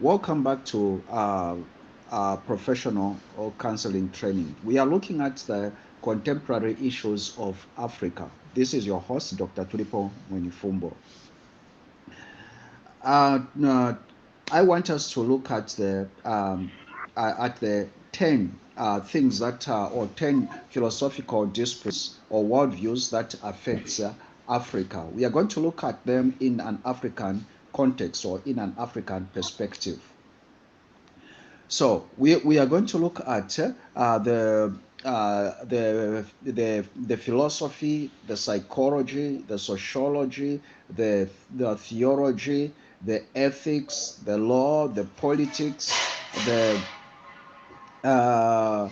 Welcome back to professional or counseling training. We are looking at the contemporary issues of Africa. This is your host, Dr. Tulipo Mwenifumbo. No, I want us to look at the 10 things that or 10 philosophical disputes or worldviews that affects Africa. We are going to look at them in an African context or in an African perspective. So we are going to look at the philosophy, the psychology, the sociology, the theology, the ethics, the law, the politics, the uh,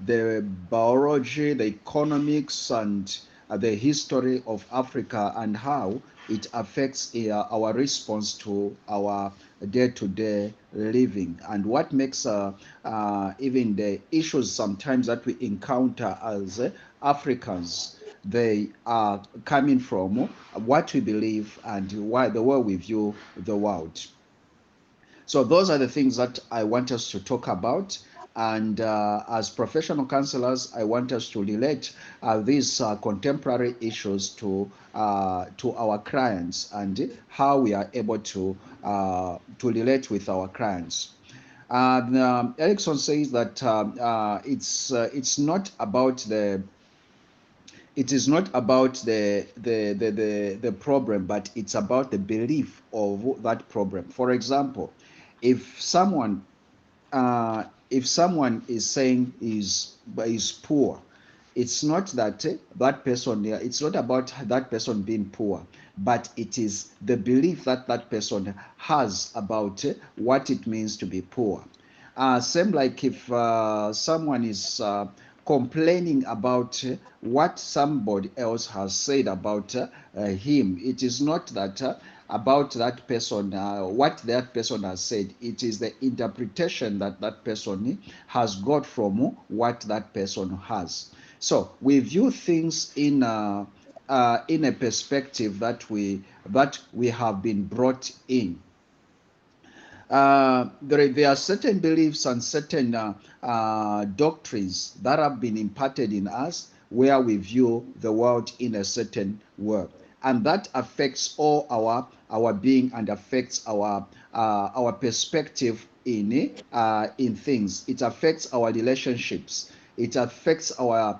the biology, the economics, and the history of Africa and how it affects our response to our day-to-day living, and what makes even the issues sometimes that we encounter as Africans, they are coming from what we believe and why the way we view the world. So those are the things that I want us to talk about. And as professional counselors, I want us to relate these contemporary issues to our clients and how we are able to relate with our clients. And Erickson says that it's not about it is not about the problem, but it's about the belief of that problem. For example, if someone if someone is saying is poor, it's not that that person, it's not about that person being poor, but it is the belief that that person has about what it means to be poor. Same like if someone is complaining about what somebody else has said about him, it is not that about that person, what that person has said. It is the interpretation that that person has got from what that person has. So we view things in a perspective that we have been brought in. There are certain beliefs and certain doctrines that have been imparted in us where we view the world in a certain way, and that affects all our being and affects our perspective in things. It affects our relationships. It affects our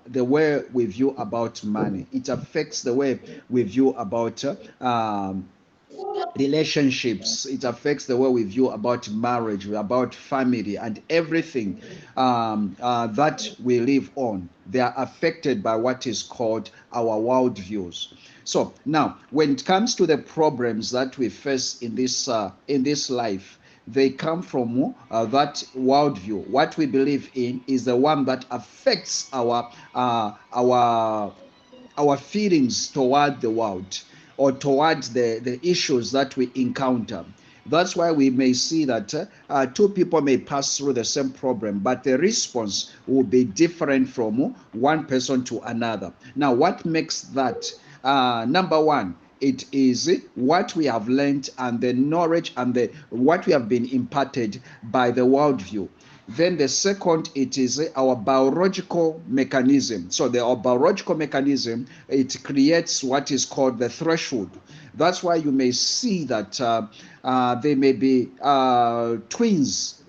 the way we view about money. It affects the way we view about relationships. It affects the way we view about marriage, about family, and everything that we live on. They are affected by what is called our worldviews. So now, when it comes to the problems that we face in this life, they come from that worldview. What we believe in is the one that affects our feelings toward the world or towards the issues that we encounter. That's why we may see that two people may pass through the same problem, but the response will be different from one person to another. Now, what makes that? Number one, it is what we have learned and the knowledge and what we have been imparted by the worldview. Then the second, it is our biological mechanism. So our biological mechanism, it creates what is called the threshold. That's why you may see that they may be twins,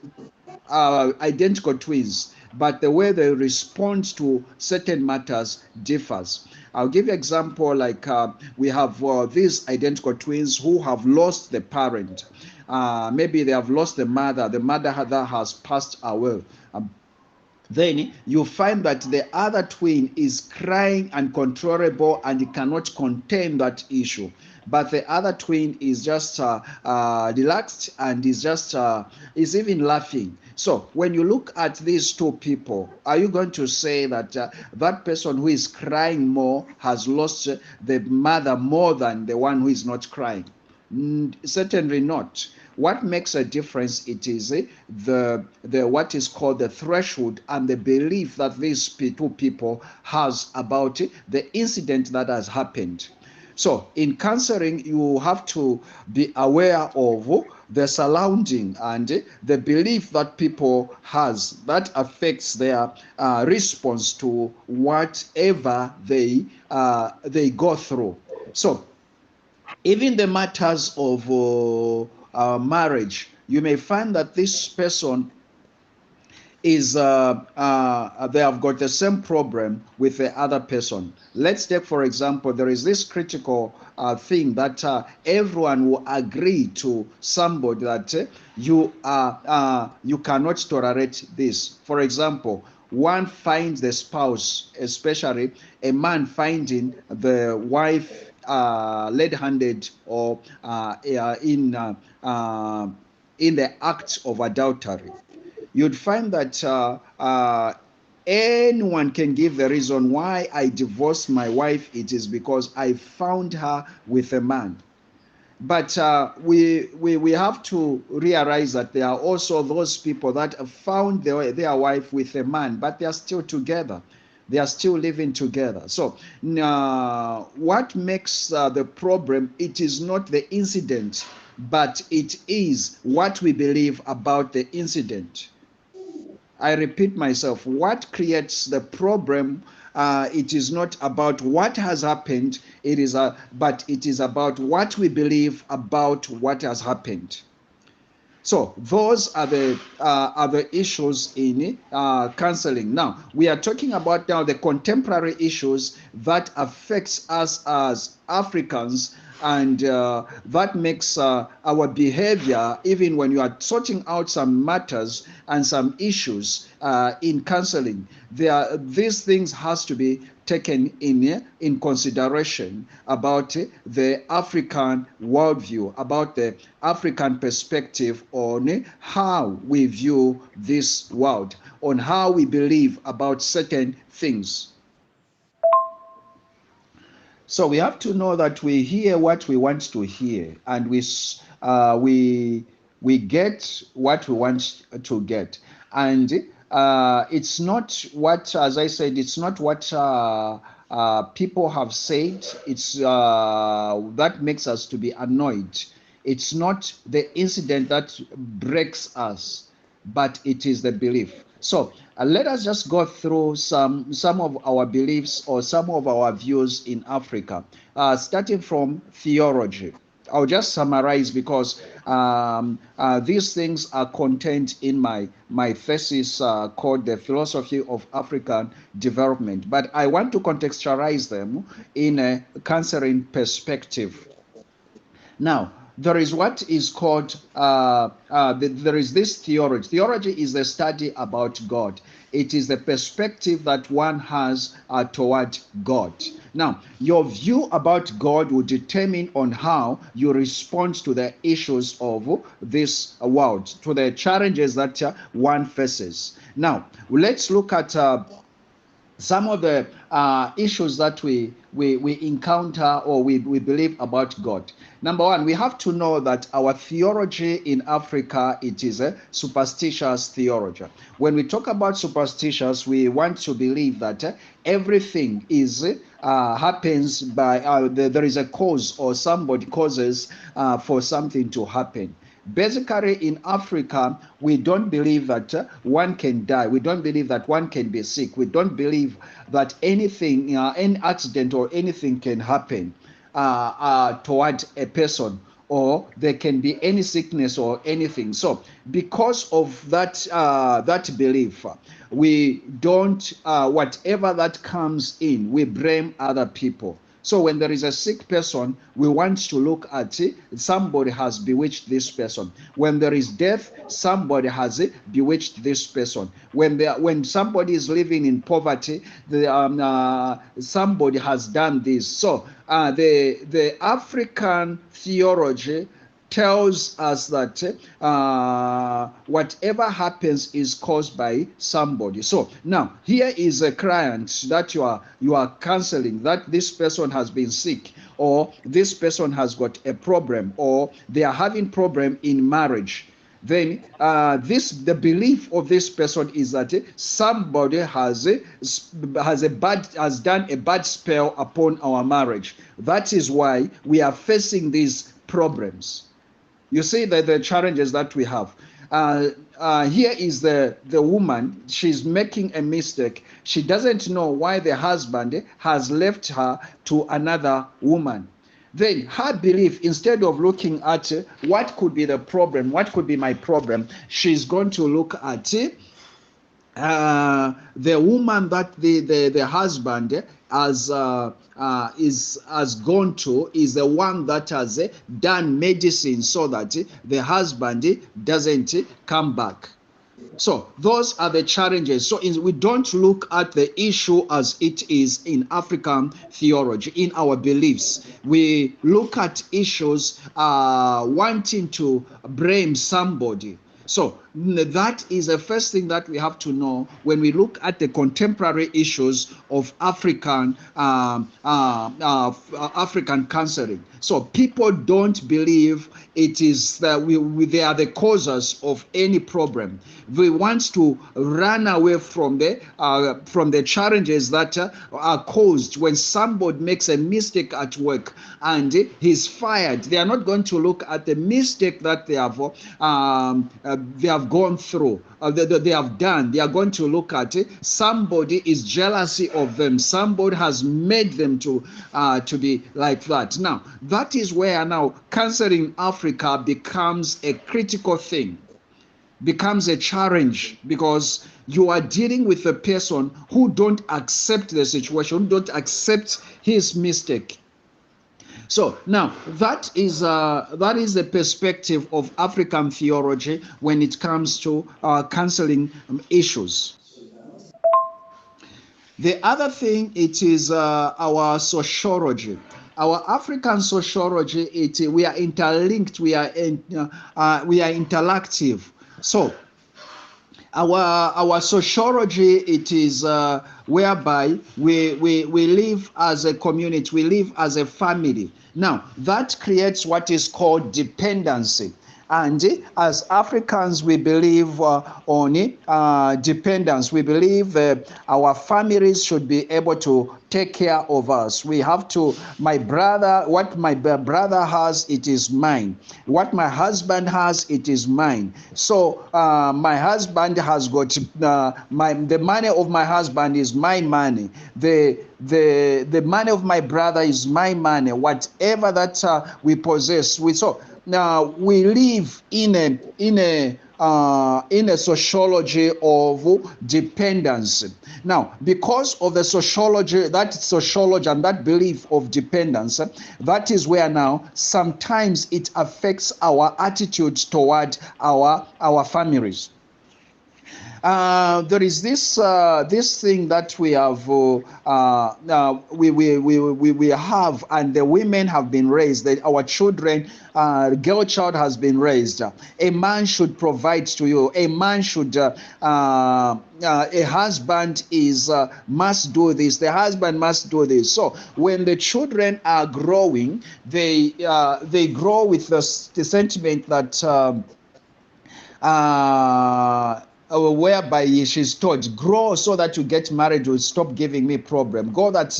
identical twins, but the way they respond to certain matters differs. I'll give you an example like we have these identical twins who have lost the parent. Maybe they have lost the mother has passed away. Then you find that the other twin is crying uncontrollable and he cannot contain that issue, but the other twin is just relaxed and is even laughing. So when you look at these two people, are you going to say that that person who is crying more has lost the mother more than the one who is not crying? Certainly not. What makes a difference, it is the what is called the threshold and the belief that these two people has about the incident that has happened. So in counseling, you have to be aware of the surrounding and the belief that people has that affects their response to whatever they go through. So even the matters of marriage, you may find that this person is they have got the same problem with the other person. Let's take, for example, there is this critical thing that everyone will agree to somebody that you cannot tolerate this. For example, one finds the spouse, especially a man finding the wife red-handed or in the act of adultery. You'd find that anyone can give the reason why I divorced my wife. It is because I found her with a man. But we have to realize that there are also those people that have found their wife with a man, but they are still together. They are still living together. So what makes the problem, it is not the incident, but it is what we believe about the incident. I repeat myself, what creates the problem, it is not about what has happened, but it is about what we believe about what has happened. So those are the issues in counseling. Now we are talking about now the contemporary issues that affects us as Africans, and that makes our behavior, even when you are sorting out some matters and some issues in counseling, these things has to be taken in consideration about the African worldview, about the African perspective on how we view this world, on how we believe about certain things. So we have to know that we hear what we want to hear, and we get what we want to get, and it's not what, as I said, it's not what people have said. It's that makes us to be annoyed. It's not the incident that breaks us, but it is the belief. So let us just go through some of our beliefs or some of our views in Africa, starting from theology. I'll just summarize because these things are contained in my thesis called The Philosophy of African Development. But I want to contextualize them in a counseling perspective. Now, there is what is called, there is this theology. Theology is the study about God. It is the perspective that one has toward God. Now, your view about God will determine on how you respond to the issues of this world, to the challenges that one faces. Now, let's look at some of the issues that we encounter or we believe about God. Number one, we have to know that our theology in Africa, it is a superstitious theology. When we talk about superstitious, we want to believe that everything is happens by there is a cause, or somebody causes for something to happen. Basically, in Africa, we don't believe that one can die. We don't believe that one can be sick. We don't believe that anything, any accident or anything can happen toward a person, or there can be any sickness or anything. So, because of that that belief, we don't whatever that comes in, we blame other people. So when there is a sick person, we want to look at it. Somebody has bewitched this person. When there is death, somebody has bewitched this person. When somebody is living in poverty, somebody has done this. So the African theology tells us that whatever happens is caused by somebody. So now here is a client that you are counseling, that this person has been sick, or this person has got a problem, or they are having problem in marriage. Then the belief of this person is that somebody has done a bad spell upon our marriage. That is why we are facing these problems. you see that the challenges that we have. Here is the woman. She's making a mistake. She doesn't know why the husband has left her to another woman. Then her belief, instead of looking at what could be the problem, what could be my problem, she's going to look at the woman that the husband has gone to is the one that has done medicine so that the husband doesn't come back. So those are the challenges. So we don't look at the issue as it is in African theology, in our beliefs. We look at issues wanting to blame somebody. So that is the first thing that we have to know when we look at the contemporary issues of African counseling. So people don't believe it is that they are the causes of any problem. We want to run away from the challenges that are caused when somebody makes a mistake at work and he's fired. They are not going to look at the mistake that they have gone through, they have done. They are going to look at it. Somebody is jealousy of them. Somebody has made them to be like that. Now, that is where now counseling in Africa becomes a critical thing, becomes a challenge, because you are dealing with a person who don't accept the situation, who don't accept his mistake. So now that is the perspective of African theology when it comes to counseling issues. The other thing, it is our sociology. Our African sociology, we are interlinked, we are interactive. So our sociology, it is whereby we live as a community, we live as a family. Now that creates what is called dependency. And as Africans, we believe on dependence. We believe our families should be able to take care of us. We have to, what my brother has, it is mine. What my husband has, it is mine. So my husband has got, the money of my husband is my money. The money of my brother is my money. Whatever that we possess, now we live in a sociology of dependence. Now, because of the sociology and that belief of dependence, that is where now sometimes it affects our attitude toward our families. There is this thing that we have we have, and the women have been raised, that our children, girl child has been raised. A man should provide to you. A man should a husband must do this. The husband must do this. So when the children are growing, they grow with the sentiment that whereby she's told, grow so that you get married, will stop giving me problem. Go that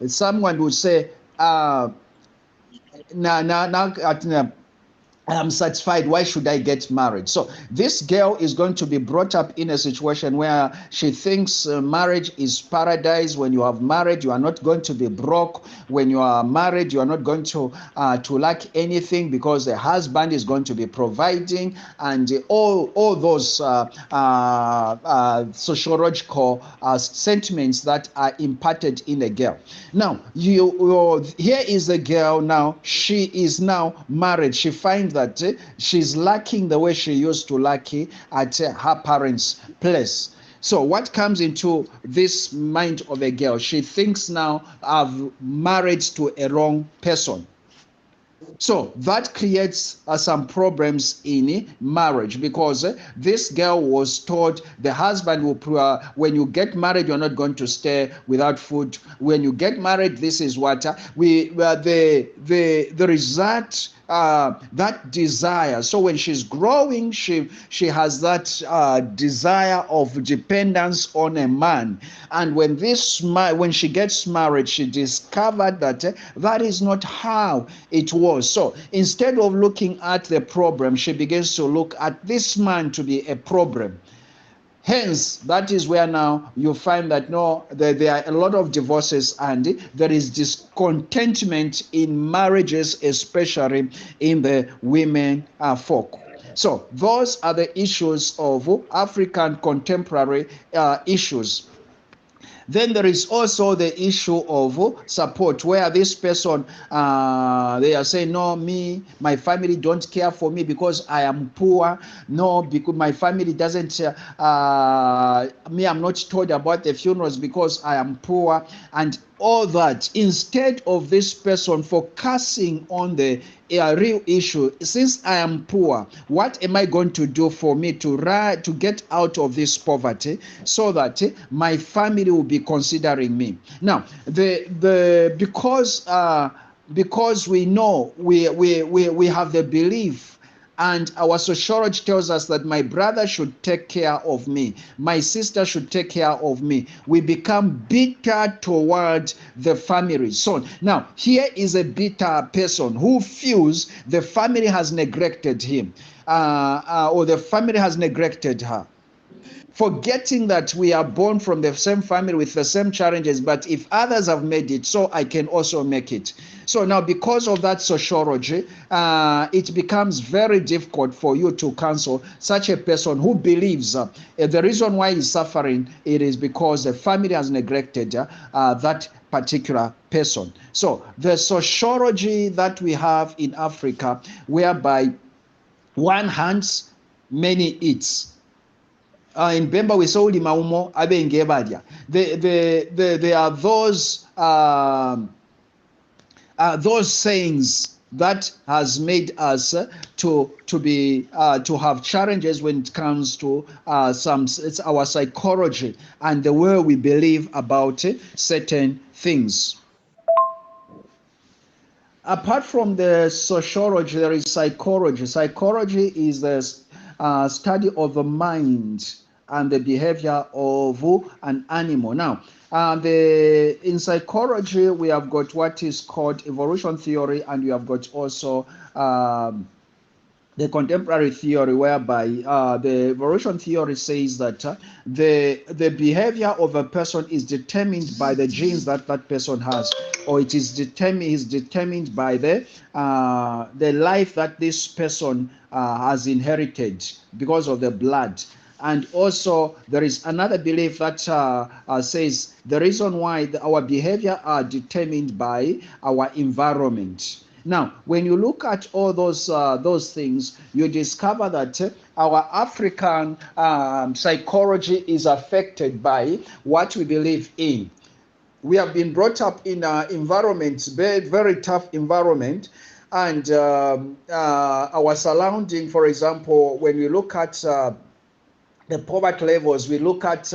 someone would say, I'm satisfied. Why should I get married? So this girl is going to be brought up in a situation where she thinks marriage is paradise. When you have married, you are not going to be broke. When you are married, you are not going to lack anything, because the husband is going to be providing, and all those sociological sentiments that are imparted in a girl. Now, here is a girl. Now she is now married. She finds that she's lacking the way she used to lack at her parents' place. So what comes into this mind of a girl? She thinks now, I've married to a wrong person. So that creates some problems in marriage, because this girl was told the husband will, when you get married, you're not going to stay without food. When you get married, this is what the result that desire. So when she's growing, she has that desire of dependence on a man. And when she gets married, she discovered that that is not how it was. So instead of looking at the problem, she begins to look at this man to be a problem. Hence, that is where now you find that there are a lot of divorces and there is discontentment in marriages, especially in the women folk. So those are the issues of African contemporary issues. Then there is also the issue of support, where this person, they are saying, no, my family don't care for me because I am poor. No, because my family doesn't, I'm not told about the funerals because I am poor. And all that, instead of this person focusing on the real issue. Since I am poor, what am I going to do for me to get out of this poverty, so that my family will be considering me? Now, because we know we have the belief, and our sociology tells us that my brother should take care of me, my sister should take care of me, we become bitter toward the family. So now here is a bitter person who feels the family has neglected him, or the family has neglected her, forgetting that we are born from the same family with the same challenges, but if others have made it, so I can also make it. So now, because of that sociology, it becomes very difficult for you to counsel such a person who believes the reason why he's suffering, it is because the family has neglected that particular person. So the sociology that we have in Africa, whereby one hands, many eats. In Bemba we saw maumo abenge badya. There are those sayings that has made us to have challenges when it comes to it's our psychology and the way we believe about certain things. Apart from the sociology, there is psychology. Psychology is the study of the mind and the behavior of an animal. Now, in psychology, we have got what is called evolution theory, and we have got also the contemporary theory, whereby the evolution theory says that the behavior of a person is determined by the genes that person has, or it is determined by the life that this person has inherited because of the blood. And also there is another belief that says the reason why our behavior are determined by our environment. Now, when you look at all those things, you discover that our African psychology is affected by what we believe in. We have been brought up in environments, very, very tough environment, and our surrounding. For example, when we look at the poverty levels, we look at,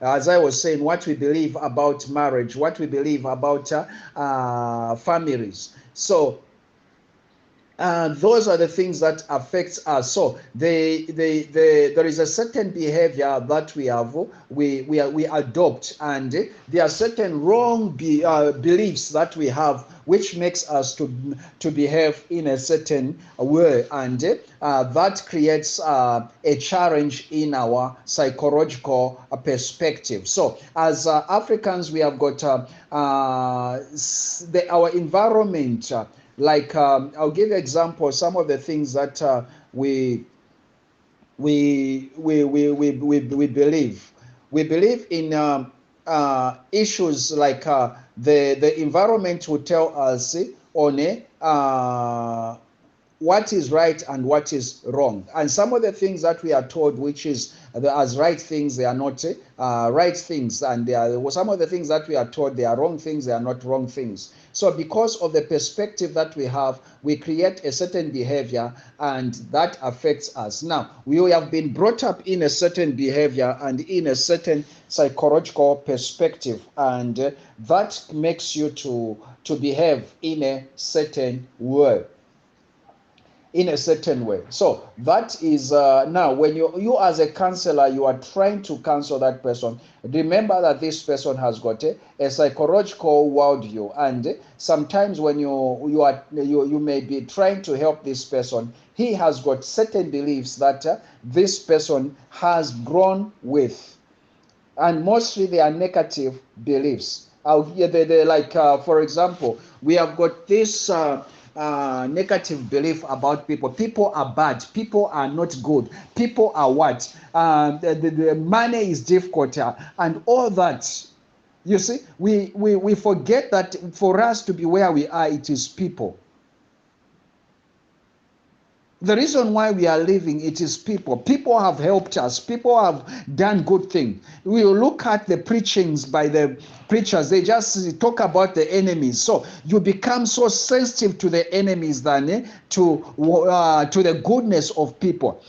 as I was saying, what we believe about marriage, what we believe about families. So those are the things that affects us. So there is a certain behavior that we adopt, and there are certain wrong beliefs that we have, which makes us to behave in a certain way, and that creates a challenge in our psychological perspective. So as Africans, we have got our environment. Like I'll give you an example. Some of the things that we believe. We believe in issues like the environment will tell us on what is right and what is wrong. And some of the things that we are told, which is as right things, they are not right things. And some of the things that we are told, they are wrong things, they are not wrong things. So because of the perspective that we have, we create a certain behavior, and that affects us. Now, we have been brought up in a certain behavior and in a certain psychological perspective, and that makes you to behave in a certain way. in a certain way. So that is now when you as a counselor, you are trying to counsel that person. Remember that this person has got a psychological worldview, and sometimes when you may be trying to help this person, he has got certain beliefs that this person has grown with, and mostly they are negative beliefs. Like for example, we have got this negative belief about people. People are bad. People are not good. People are what? The money is difficult, and all that. You see, we forget that for us to be where we are, it is people. The reason why we are living, it is people. People have helped us. People have done good things. We look at the preachings by the preachers. They just talk about the enemies. So you become so sensitive to the enemies than to the goodness of people.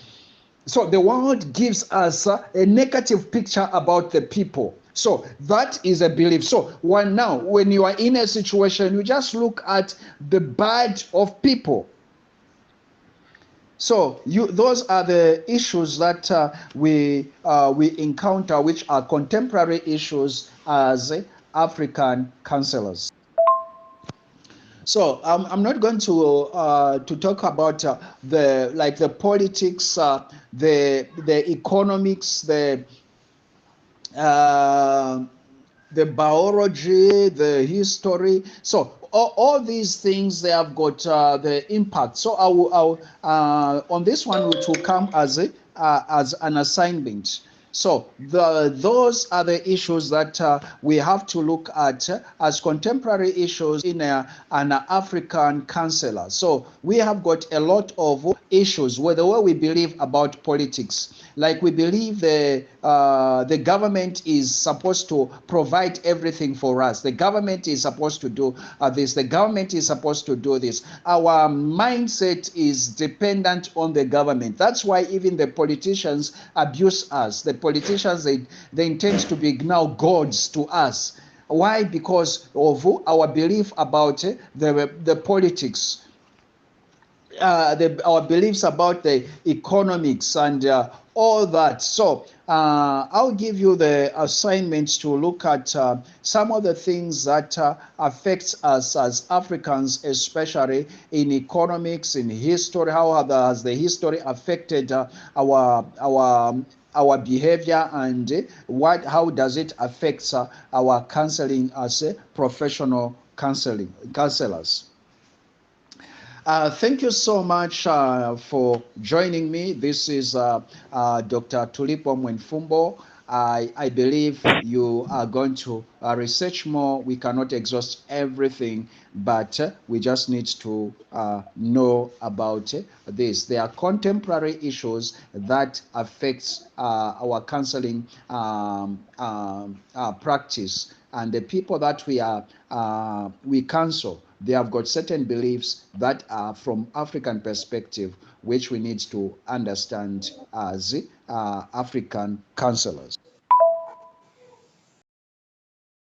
So the world gives us a negative picture about the people. So that is a belief. So when you are in a situation, you just look at the bad of people. So those are the issues that we encounter, which are contemporary issues as African counselors. So I'm not going to talk about the politics, the economics, uh, the biology, the history. So all these things, they have got the impact. So on this one, which will come as an assignment. So those are the issues that we have to look at as contemporary issues in an African counselor. So we have got a lot of issues with the way we believe about politics. Like we believe the government is supposed to provide everything for us. The government is supposed to do this. The government is supposed to do this. Our mindset is dependent on the government. That's why even the politicians abuse us. The politicians, they intend to be now gods to us. Why? Because of our belief about the politics. Our beliefs about the economics and all that. So I'll give you the assignments to look at some of the things that affects us as Africans, especially in economics, in history. How has the history affected our behavior, and how does it affect our counseling as professional counselors? Thank you so much for joining me. This is Dr. Tulipo Mwenifumbo. I believe you are going to research more. We cannot exhaust everything, but we just need to know about this. There are contemporary issues that affect our counseling practice, and the people that we counsel, they have got certain beliefs that are from African perspective, which we need to understand as African counselors.